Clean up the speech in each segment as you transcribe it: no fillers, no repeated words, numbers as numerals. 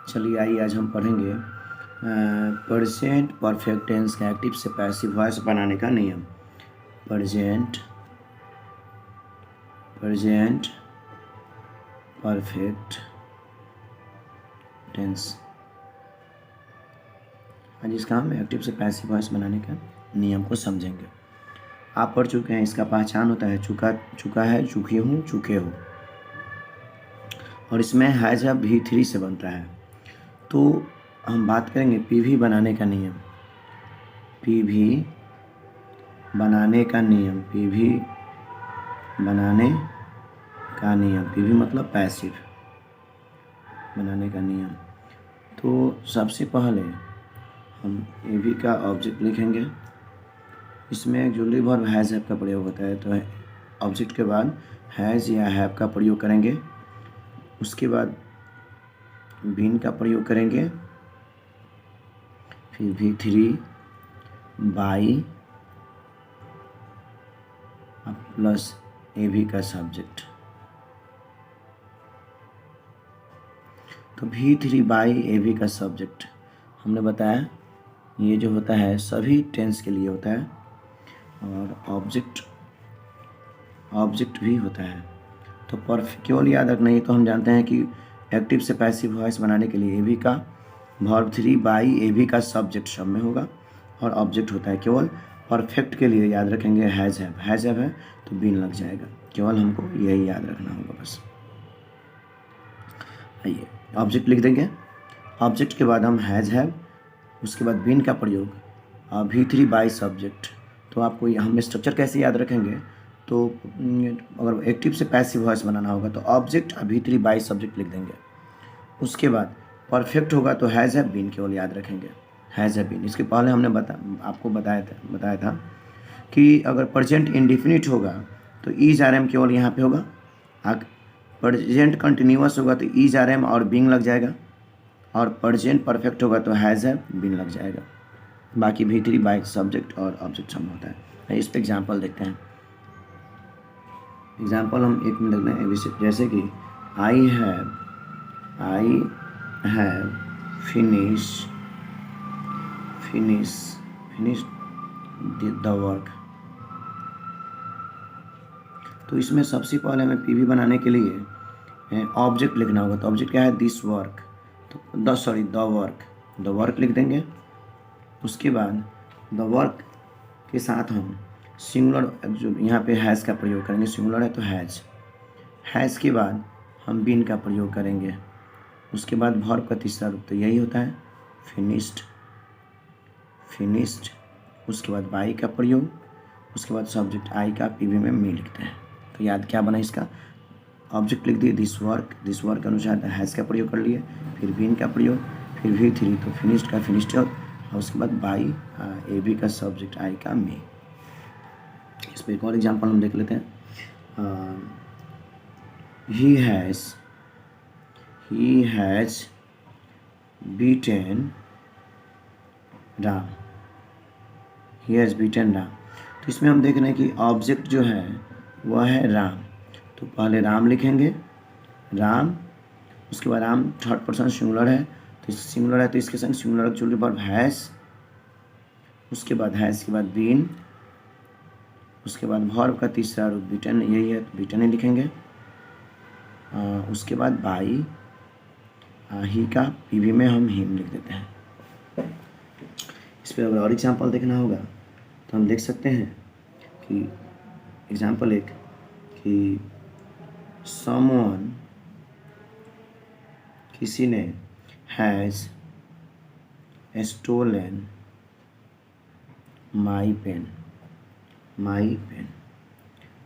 चलिए आइए आज हम पढ़ेंगे प्रेजेंट परफेक्ट टेंस का एक्टिव से पैसिव वॉइस बनाने का नियम। प्रेजेंट परफेक्ट टेंस, आज इसका हम एक्टिव से पैसिव वॉइस बनाने का नियम को समझेंगे। आप पढ़ चुके हैं, इसका पहचान होता है चुका है, चुकी हूँ, चुके हो, और इसमें हैज है V3 से बनता है। तो हम बात करेंगे पीवी बनाने का नियम। पीवी बनाने का नियम, पीवी बनाने का नियम, पीवी मतलब पैसिव बनाने का नियम। तो सबसे पहले हम पीवी का ऑब्जेक्ट लिखेंगे। इसमें एक्चुअली वर्ब हैज़ हैव का प्रयोग होता है, तो ऑब्जेक्ट के बाद हैज़ या हैव का प्रयोग करेंगे। उसके बाद बीन का प्रयोग करेंगे, फिर V3 बाई प्लस AV का सब्जेक्ट। तो V3 बाई AV का सब्जेक्ट हमने बताया, ये जो होता है सभी टेंस के लिए होता है, और ऑब्जेक्ट भी होता है। तो केवल याद रखना, ही तो हम जानते हैं कि एक्टिव से पैसिव वॉइस बनाने के लिए AV का वर्ब 3 बाई AV का सब्जेक्ट सब में होगा और ऑब्जेक्ट होता है। केवल परफेक्ट के लिए याद रखेंगे हैज़ हैव है तो बीन लग जाएगा। केवल हमको यही याद रखना होगा बस। आइए ऑब्जेक्ट लिख देंगे। ऑब्जेक्ट के बाद हम हैज़ हैव, उसके बाद बीन का प्रयोग, V3 बाई सब्जेक्ट। तो आपको हम स्ट्रक्चर कैसे याद रखेंगे, तो अगर एक्टिव से पैसिव वॉइस बनाना होगा तो ऑब्जेक्ट V3 बाई सब्जेक्ट लिख देंगे। उसके बाद परफेक्ट होगा तो हैज़ हैव बीन केवल याद रखेंगे, हैज़ हैव बीन। इसके पहले हमने आपको बताया था कि अगर प्रेजेंट इंडिफिनिट होगा तो ईज RM केवल यहाँ पे होगा। प्रेजेंट कंटिन्यूअस होगा तो ईज RM और बीइंग लग जाएगा, और प्रेजेंट परफेक्ट होगा तो हैज़ हैव बीन लग जाएगा। बाकी V3 बाई सब्जेक्ट और ऑब्जेक्ट सब होता है। इस पर एग्जाम्पल देखते हैं। एग्जाम्पल हम एक मिनट देखते हैं, जैसे कि I have finished the work. तो इसमें सबसे पहले हमें पीवी बनाने के लिए ऑब्जेक्ट लिखना होगा। तो ऑब्जेक्ट क्या है, दिस वर्क, तो द वर्क लिख देंगे। उसके बाद द वर्क के साथ हम सिंगुलर, जो यहाँ पे हैज़ का प्रयोग करेंगे, सिंगुलर है तो हैज़ के बाद हम बीन का प्रयोग करेंगे। उसके बाद वर्ब का तीसरा रूप तो यही होता है फिनिश्ड। उसके बाद बाई का प्रयोग, उसके बाद सब्जेक्ट आई का पीवी में मी लिखते हैं। तो याद क्या बना इसका, ऑब्जेक्ट लिख दिए दिस वर्क के अनुसार हैज़ का प्रयोग कर लिए, फिर बीन का प्रयोग, फिर V3 तो फिनिश्ड का फिनिश्ड, और उसके बाद बाई AV का सब्जेक्ट आई का मी। इस पर एक और एग्जाम्पल हम देख लेते हैं। He has beaten Ram. तो इसमें हम देख रहे हैं कि ऑब्जेक्ट जो है वह है राम। तो पहले राम लिखेंगे, राम, उसके बाद राम थर्ड पर्सन सिंगुलर है, तो सिंगुलर है तो इसके संग सिंगुलर एक्चुअली वर्ब हैज़, उसके बाद हैज़ के बाद बीन, उसके बाद वर्ब का तीसरा रूप बीटन, यही है तो बीटन ही लिखेंगे। उसके बाद बाई ही का पीवी में हम हिम लिख देते हैं। इस पर अगर और एग्जाम्पल देखना होगा तो हम देख सकते हैं कि एग्जाम्पल एक कि समवन, किसी ने, हैज़ स्टोलन माई पेन।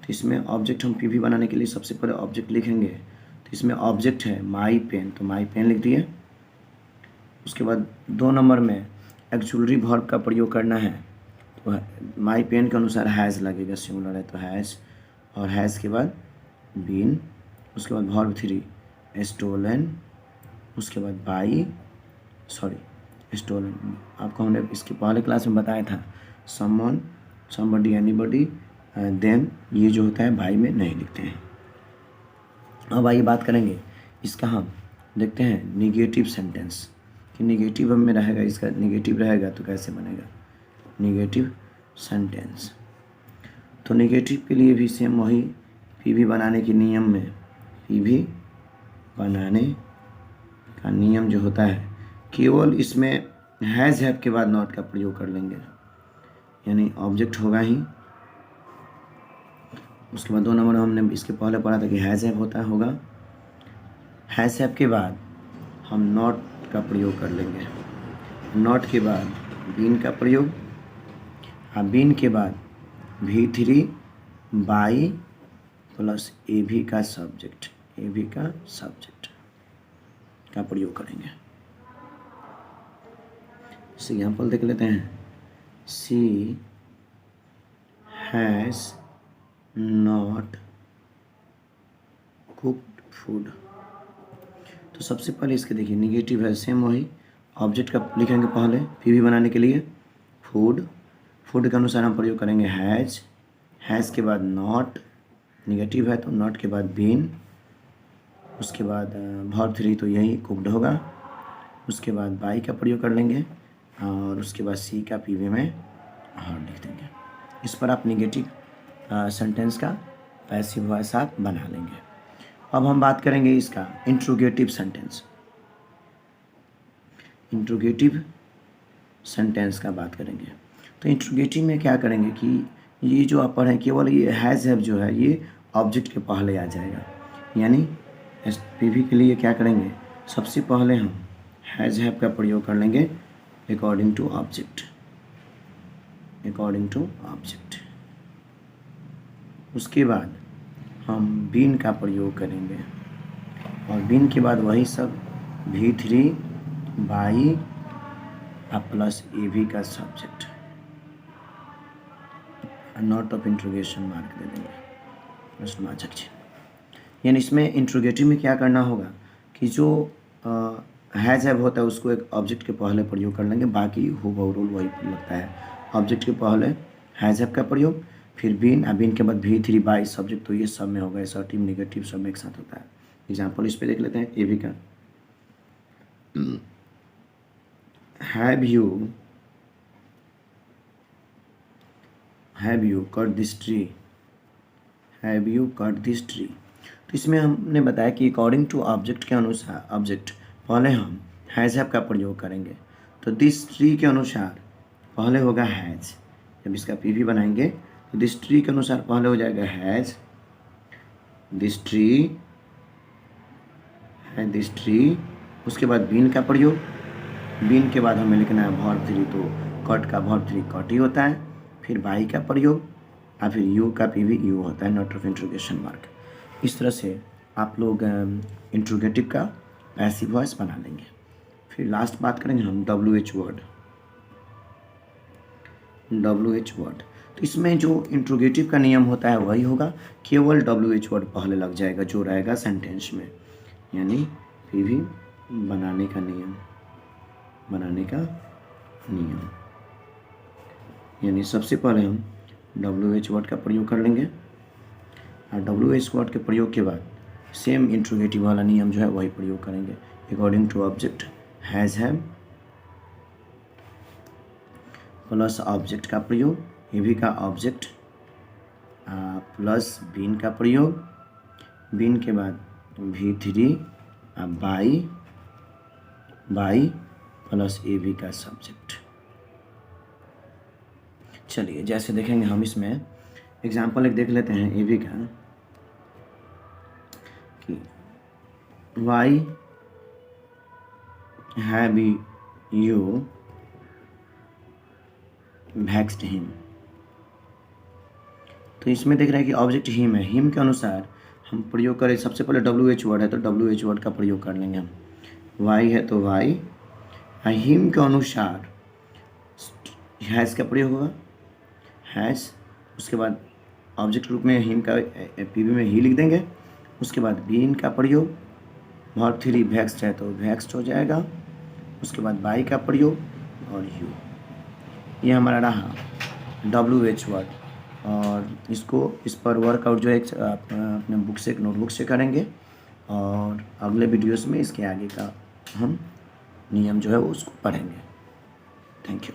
तो इसमें ऑब्जेक्ट हम पीवी बनाने के लिए सबसे पहले ऑब्जेक्ट लिखेंगे। तो इसमें ऑब्जेक्ट है माई पेन, तो माई पेन लिख दिए। उसके बाद 2 नंबर में एक्चुअली वर्ब का प्रयोग करना है, तो माई पेन के अनुसार हैज़ लगेगा, सिंगुलर है तो हैज़, और हैज़ के बाद बीन, उसके बाद वर्ब 3 स्टोलन, उसके बाद बाई स्टोलन। आपको हमने इसके पहले क्लास में बताया था समवन, समबडी, एनीबडी, देम, ये जो होता है भाई में नहीं लिखते हैं। अब आइए बात करेंगे इसका हम देखते हैं निगेटिव सेंटेंस कि निगेटिव में रहेगा, इसका निगेटिव रहेगा तो कैसे बनेगा निगेटिव सेंटेंस। तो निगेटिव के लिए भी सेम वही पीवी बनाने के नियम में, पीवी बनाने का नियम जो होता है केवल इसमें हैज़ हैव के बाद नॉट का प्रयोग कर लेंगे, यानी ऑब्जेक्ट होगा ही। उसके बाद 2 नंबर हमने इसके पहले पढ़ा था कि हैज़ हैव होगा, हैज़ हैव के बाद हम नॉट का प्रयोग कर लेंगे, नॉट के बाद बीन का प्रयोग, बीन के बाद V3 बाई प्लस एवी का सब्जेक्ट, एवी का सब्जेक्ट का प्रयोग करेंगे। एग्जाम्पल देख लेते हैं। सी हैज़ नॉट कुक्ड फूड। तो सबसे पहले इसके देखिए निगेटिव है, सेम वही ऑब्जेक्ट का लिखेंगे पहले पीवी बनाने के लिए फूड, फूड के अनुसार हम प्रयोग करेंगे हैज़, हैज़ के बाद नॉट, निगेटिव है तो नॉट के बाद बीन, उसके बाद वर्ब 3 तो यही कुक्ड होगा, उसके बाद बाई का प्रयोग कर लेंगे और उसके बाद सी का पीवी में और लिख देंगे। इस पर आप निगेटिव सेंटेंस का पैसिव वॉइस आप बना लेंगे। अब हम बात करेंगे इसका इंट्रोगेटिव सेंटेंस। इंट्रोगेटिव सेंटेंस का बात करेंगे तो इंट्रोगेटिव में क्या करेंगे कि ये जो आप पढ़ें केवल ये हैज़ हैव जो है ये ऑब्जेक्ट के पहले आ जाएगा, यानी पीवी के लिए क्या करेंगे सबसे पहले हम हैज़ हैव का प्रयोग कर लेंगे according to object, according to object. उसके बाद हम बीन का प्रयोग करेंगे और बीन के बाद वही सब V3 बाई प्लस एवी का subject, note of interrogation mark दे देंगे प्रश्नवाचक चिन्ह। यानी इसमें इंट्रोगेटिव में क्या करना होगा कि जो हैज़ हैव होता है उसको एक ऑब्जेक्ट के पहले प्रयोग कर लेंगे, बाकी हूबहू रूल वही लगता है, ऑब्जेक्ट के पहले हैज़ हैव का प्रयोग, फिर बीन, बीन के बाद V3 बाई सब्जेक्ट, तो ये सब में होगा, असर्टिव निगेटिव सब में एक साथ होता है। एग्जाम्पल इस पे देख लेते हैं एवी का। Have you cut this tree, have you cut this tree. तो इसमें हमने बताया कि अकॉर्डिंग टू ऑब्जेक्ट के अनुसार, ऑब्जेक्ट पहले हम हैज़ हैव का प्रयोग करेंगे, तो दिस ट्री के अनुसार पहले होगा हैज़, जब इसका पीवी बनाएंगे तो दिस ट्री के अनुसार पहले हो जाएगा हैज़, दिस ट्री है, दिस ट्री। उसके बाद बीन का प्रयोग, बीन के बाद हमें लिखना है वर्ब 3, तो कट का वर्ब 3 कट ही होता है, फिर बाई का प्रयोग और फिर यू का पीवी यू होता है, नॉट ऑफ इंट्रोगेशन मार्क। इस तरह से आप लोग इंट्रोगेटिव का पैसिव वॉइस बना लेंगे। फिर लास्ट बात करेंगे हम WH वर्ड, WH वर्ड। तो इसमें जो इंट्रोगेटिव का नियम होता है वही होगा, केवल WH वर्ड पहले लग जाएगा जो रहेगा सेंटेंस में, यानी पीवी बनाने का नियम, बनाने का नियम। यानी सबसे पहले हम WH वर्ड का प्रयोग कर लेंगे और WH वर्ड के प्रयोग के बाद सेम इंट्रोगेटिव वाला नियम जो है वही प्रयोग करेंगे, according to object has have plus object का प्रयोग, एवी का ऑब्जेक्ट प्लस बीन का प्रयोग, बीन के बाद V3 बाई प्लस एवी का सब्जेक्ट। चलिए जैसे देखेंगे हम इसमें एग्जाम्पल एक देख लेते हैं एवी का कि why have you vaxxed him. तो इसमें देख रहे हैं कि ऑब्जेक्ट हिम है, हिम के अनुसार हम प्रयोग करें, सबसे पहले WH वर्ड है तो WH वर्ड का प्रयोग कर लेंगे हम, वाई है तो वाई, हिम के अनुसार हैज़ का प्रयोग होगा, हैज़, उसके बाद ऑब्जेक्ट रूप में हिम का पीवी में ही लिख देंगे, उसके बाद बीन का प्रयोग, वर्ब 3 वैक्स्ड है तो वैक्स्ड हो जाएगा, उसके बाद बाई का प्रयोग और यू। ये हमारा रहा WH वर्ड और इस पर वर्कआउट जो है अपने बुक से, नोटबुक से करेंगे और अगले वीडियोस में इसके आगे का हम नियम जो है उसको पढ़ेंगे। Thank you.